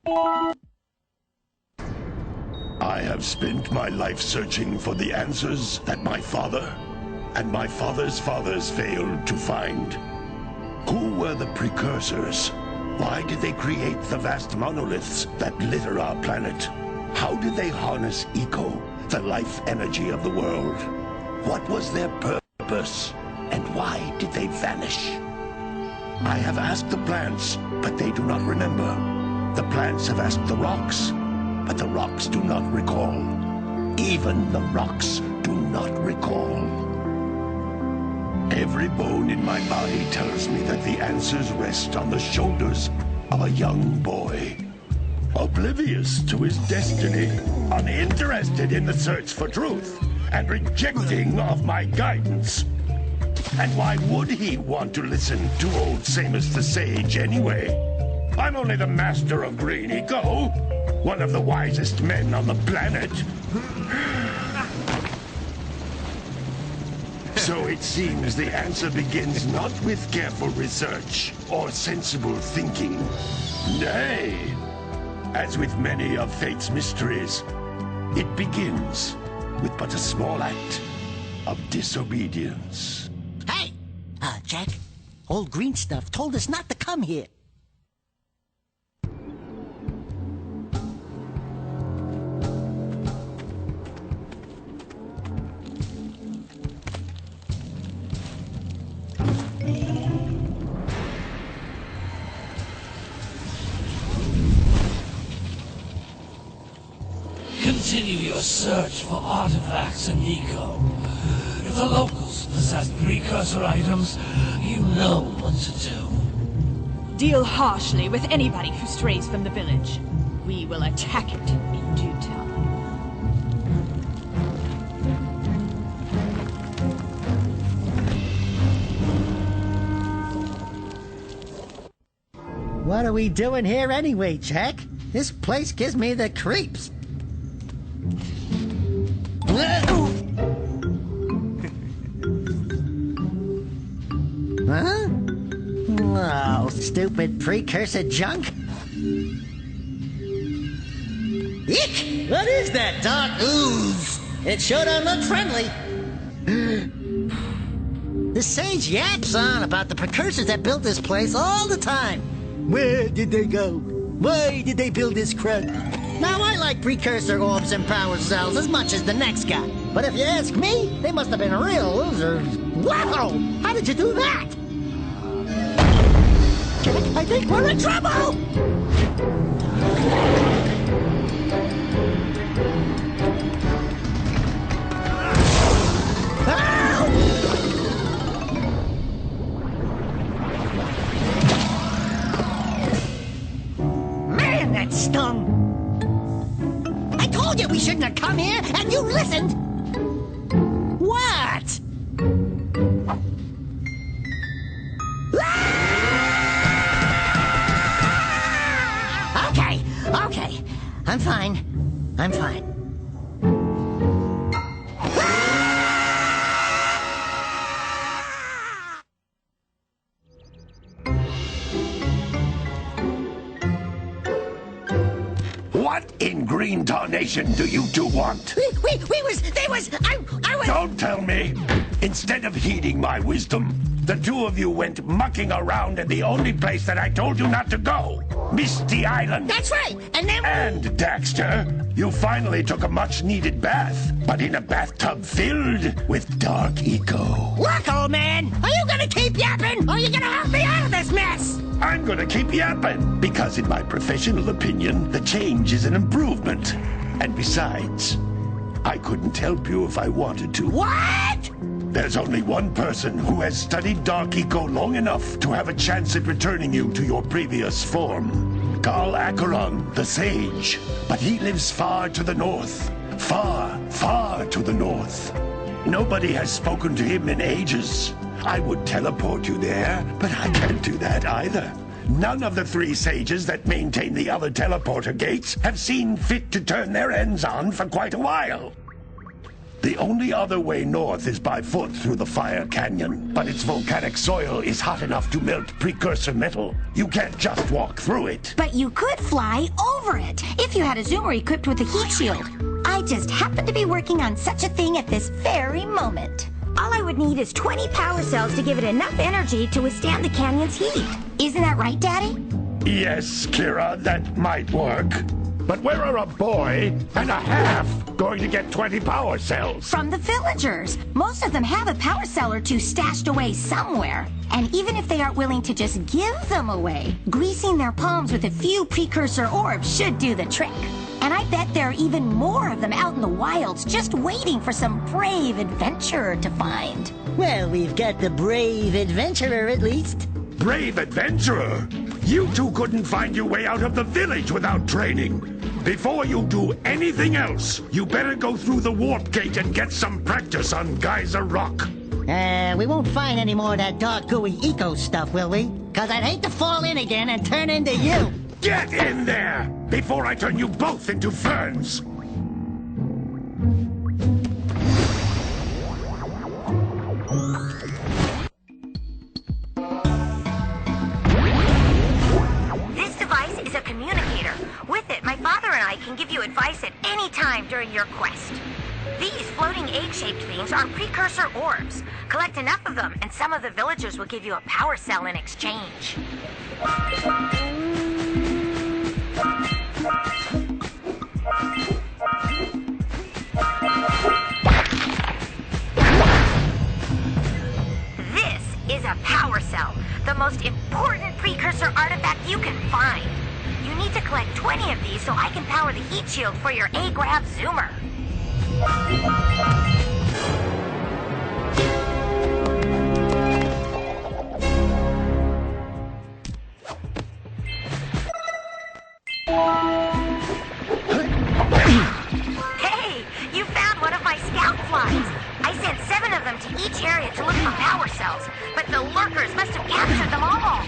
I have spent my life searching for the answers that my father and my father's fathers failed to find. Who were the Precursors? Why did they create the vast monoliths that litter our planet? How did they harness eco, the life energy of the world? What was their purpose, and why did they vanish? I have asked the plants, but they do not remember. The plants have asked the rocks, but the rocks do not recall. Even the rocks do not recall. Every bone in my body tells me that the answers rest on the shoulders of a young boy. Oblivious to his destiny, uninterested in the search for truth, and rejecting of my guidance. And why would he want to listen to old Samus the Sage anyway? I'm only the master of green eco, one of the wisest men on the planet. So it seems the answer begins not with careful research or sensible thinking. Nay, as with many of fate's mysteries, it begins with but a small act of disobedience. Hey! Jack, old green stuff told us not to come here. Continue your search for artifacts and eco. If the locals possess precursor items, you know what to do. Deal harshly with anybody who strays from the village. We will attack it in due time. What are we doing here anyway, Jack? This place gives me the creeps. Huh? Oh, stupid precursor junk. Eek! What is that dark ooze? It sure don't look friendly. The sage yaps on about the precursors that built this place all the time. Where did they go? Why did they build this crud? Now, I like precursor orbs and power cells as much as the next guy. But if you ask me, they must have been real losers. Wow! How did you do that? Jack, I think we're in trouble! Man, that stung! I told you we shouldn't have come here, and you listened! What? Okay. I'm fine. I'm fine. What in green tarnation do you two want? I was... Don't tell me! Instead of heeding my wisdom, the two of you went mucking around in the only place that I told you not to go. Misty Island. That's right, and then... And, Daxter, you finally took a much-needed bath, but in a bathtub filled with dark eco. Look, old man, are you gonna keep yapping, or are you gonna help me out of this mess? I'm gonna keep yapping, because in my professional opinion, the change is an improvement. And besides, I couldn't help you if I wanted to. What? There's only one person who has studied Dark Eco long enough to have a chance at returning you to your previous form. Carl Acheron, the Sage. But he lives far to the north. Far, far to the north. Nobody has spoken to him in ages. I would teleport you there, but I can't do that either. None of the three sages that maintain the other teleporter gates have seen fit to turn their ends on for quite a while. The only other way north is by foot through the Fire Canyon, but its volcanic soil is hot enough to melt precursor metal. You can't just walk through it. But you could fly over it if you had a zoomer equipped with a heat shield. I just happen to be working on such a thing at this very moment. All I would need is 20 power cells to give it enough energy to withstand the canyon's heat. Isn't that right, Daddy? Yes, Kira, that might work. But where are a boy and a half going to get 20 power cells? From the villagers. Most of them have a power cell or two stashed away somewhere. And even if they aren't willing to just give them away, greasing their palms with a few precursor orbs should do the trick. And I bet there are even more of them out in the wilds just waiting for some brave adventurer to find. Well, we've got the brave adventurer at least. Brave adventurer? You two couldn't find your way out of the village without training. Before you do anything else, you better go through the warp gate and get some practice on Geyser Rock. We won't find any more of that dark gooey eco stuff, will we? 'Cause I'd hate to fall in again and turn into you. Get in there before I turn you both into ferns. This device is a communicator. With it, my father and I can give you advice at any time during your quest. These floating egg-shaped things are precursor orbs. Collect enough of them, and some of the villagers will give you a power cell in exchange. This is a power cell, the most important precursor artifact you can find. You need to collect 20 of these so I can power the heat shield for your A-Grav zoomer. Hey, you found one of my scout flies. I sent 7 of them to each area to look for power cells, but the lurkers must have captured them all.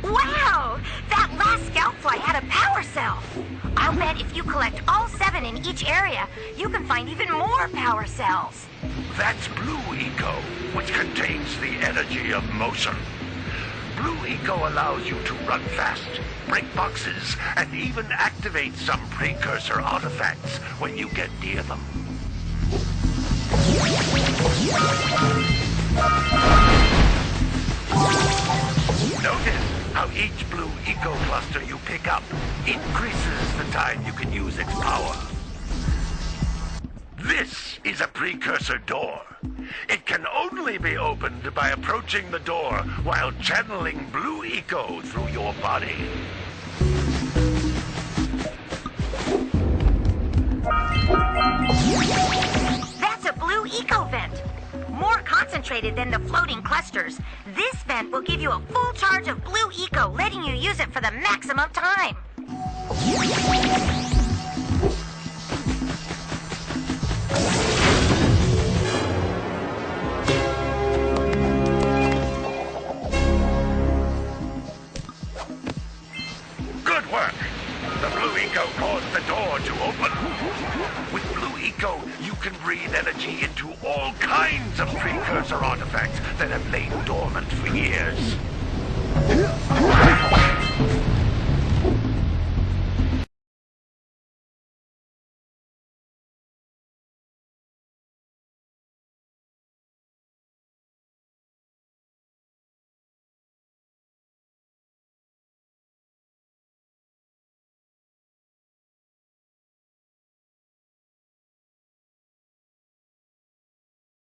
Wow! That last scout fly had a power cell. I'll bet if you collect all 7 in each area, you can find even more power cells. That's Blue Eco, which contains the energy of motion. Blue Eco allows you to run fast, break boxes, and even activate some precursor artifacts when you get near them. Notice how each Blue Eco cluster you pick up increases the time you can use its power. This is a precursor door. It can only be opened by approaching the door while channeling Blue Eco through your body. That's a Blue Eco vent. More concentrated than the floating clusters. This vent will give you a full charge of Blue Eco, letting you use it for the maximum time. Good work! The Blue Eco caused the door to open. With Blue Eco, you can breathe energy into all kinds of precursor artifacts that have lain dormant for years.